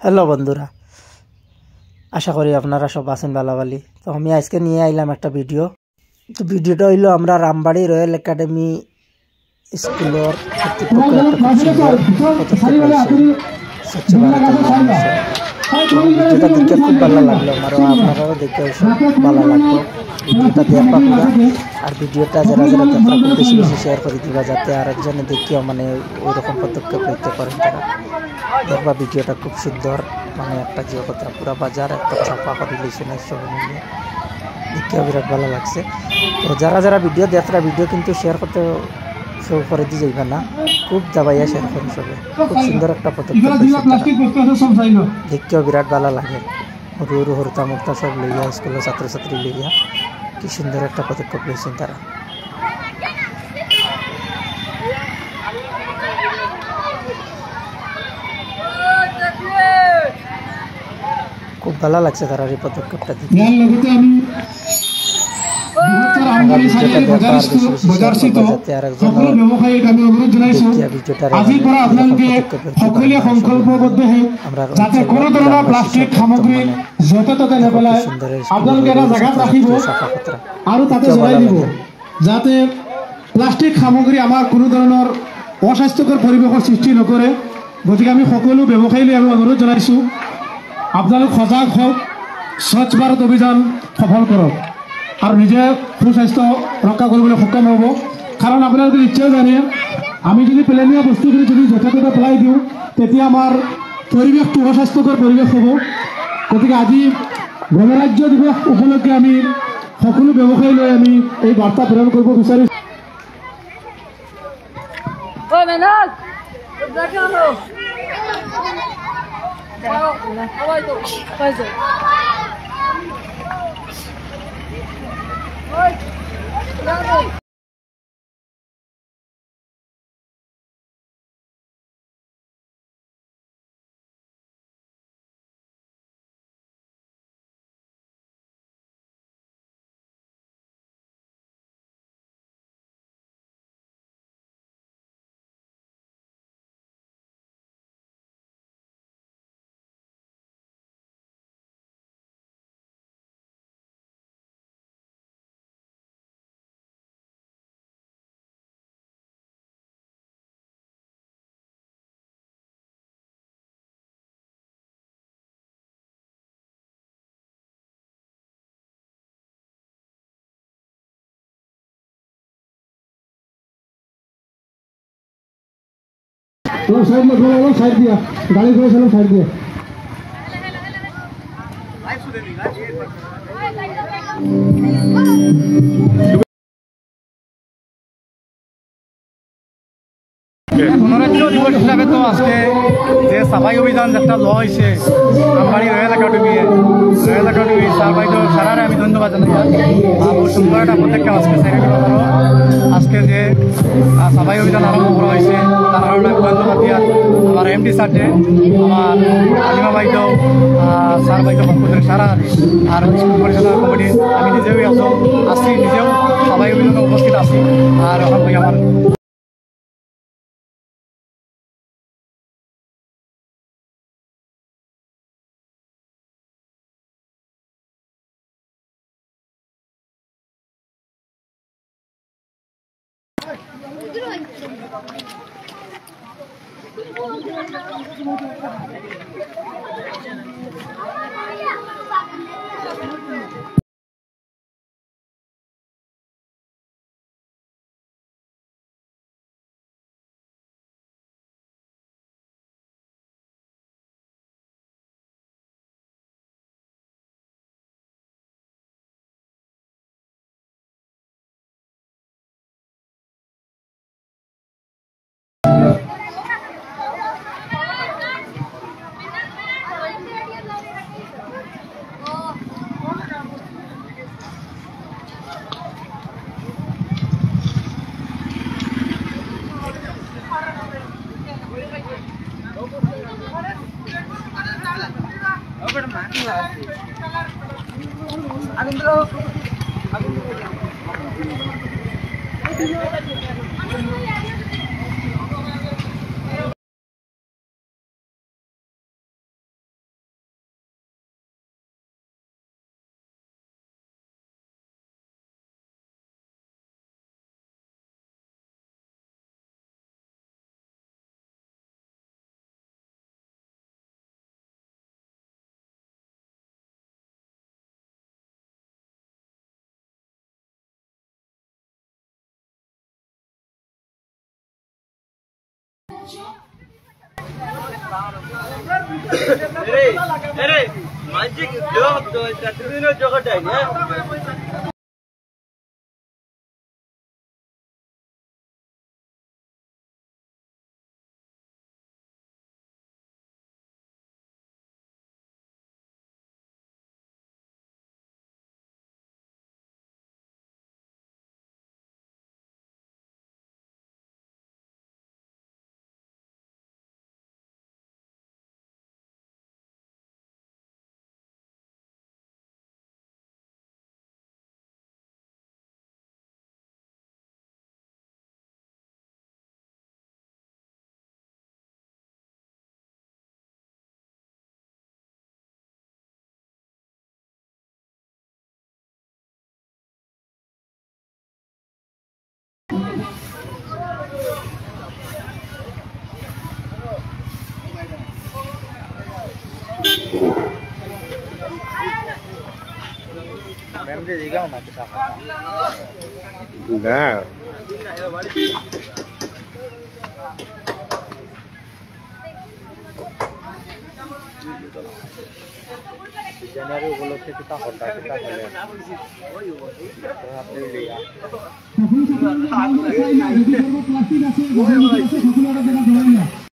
Hello বন্ধুরা, আশা করি আপনারা সব আছেন ভালোভালি। তো আমি আজকে নিয়ে আইলাম একটা ভিডিও। তো ভিডিওটা হইলো আমরা রামবাড়ি রয়্যাল একাডেমি স্কুলের কর্তৃপক্ষ একটা খুব সুন্দর পদক্ষেপ রয়েছে স্বচ্ছ ভারত অভিযান বিষয়ে। তো ভিডিওটা দেখে খুব ভালো লাগলো, আমারও আপনারাও দেখে ভালো লাগলো। ভিডিওটা দেখবা পুরা, আর ভিডিওটা যারা যারা দেখবা খুব বেশি বেশি শেয়ার করে দিবা, যাতে আরেকজনে দেখিও মানে ওইরকম পদক্ষেপ নিতে পারেন তারা। দেখবা ভিডিওটা খুব সুন্দর, মানে একটা জিওকতা পুরা বাজার একটা ছাপা করে লিখেছেন সবাই মিলে, দেখে বিরাট ভালো লাগছে। তো যারা যারা ভিডিও দেখরা ভিডিও কিন্তু শেয়ার করতে শো করে দিয়ে যাইবা না, খুব দাবাইয়া শেয়ার করি সবে। খুব সুন্দর একটা পদক্ষেপ দেখতেও বিরাট ভালো লাগে। সরু সরু হরতা মুক্তা সব লইয়া স্কুলের ছাত্রছাত্রী লইয়া কি সুন্দর একটা পদক্ষেপ লইছেন তারা। খুব ভালো লাগছে তারা এই পদক্ষেপটা দেখে। যাতে প্লাষ্টিক সামগ্রী আমার কোনো ধরনের অস্বাস্থ্যকর পরিবেশৰ সৃষ্টি নকৰে, গতিকে আমি সকলো ব্যৱসায়ীলৈ আমি অনুৰোধ জনাইছোঁ আপোনালোক সজাগ হওক, স্বচ্ছ ভাৰত অভিযান সফল কৰক আৰু নিজে সুস্বাস্থ্য ৰক্ষা কৰিবলৈ সক্ষম হ'ব। কাৰণ আপোনালোকে নিশ্চয় জানে, আমি যদি পেলনীয়া বস্তুখিনি যদি য'তে ত'তে পেলাই দিওঁ তেতিয়া আমাৰ পৰিৱেশটো অস্বাস্থ্যকৰ পৰিৱেশ হ'ব। গতিকে আজি গণৰাজ্য দিৱস উপলক্ষে আমি সকলো ব্যৱসায়ীলৈ আমি এই বাৰ্তা প্ৰেৰণ কৰিব বিচাৰিছোঁ। সাইড সাইড দিয়া গাড়ি করে সাইড দিয়া গণরাজ্য দিবস হিসাবে তো আজকে যে সাফাই অভিযান যেটা লওয়া হয়েছে রামবাড়ি রয়্যাল একাডেমি স্যার বাইদেউ সারারে আমি ধন্যবাদ জানাই। বহু সুন্দর একটা পদক্ষেপ আজকে আজকে যে সাফাই অভিযান আরম্ভ করা হয়েছে তার কারণে ধন্যবাদ দিয়া আমার এমডি স্যারকে, আমার আলিমা বাইদেউ, স্যার বাইদেউ সারা আর স্কুল পরিচালনা কমিটি আমি নিজেও আসছি, নিজেও সাফাই অভিযানে উপস্থিত আছি। আর এখন আমার না জানুয়ারি উপলক্ষে কিতা হতা কিতা হলে আপনি লিয়া প্লাস্টিক আছে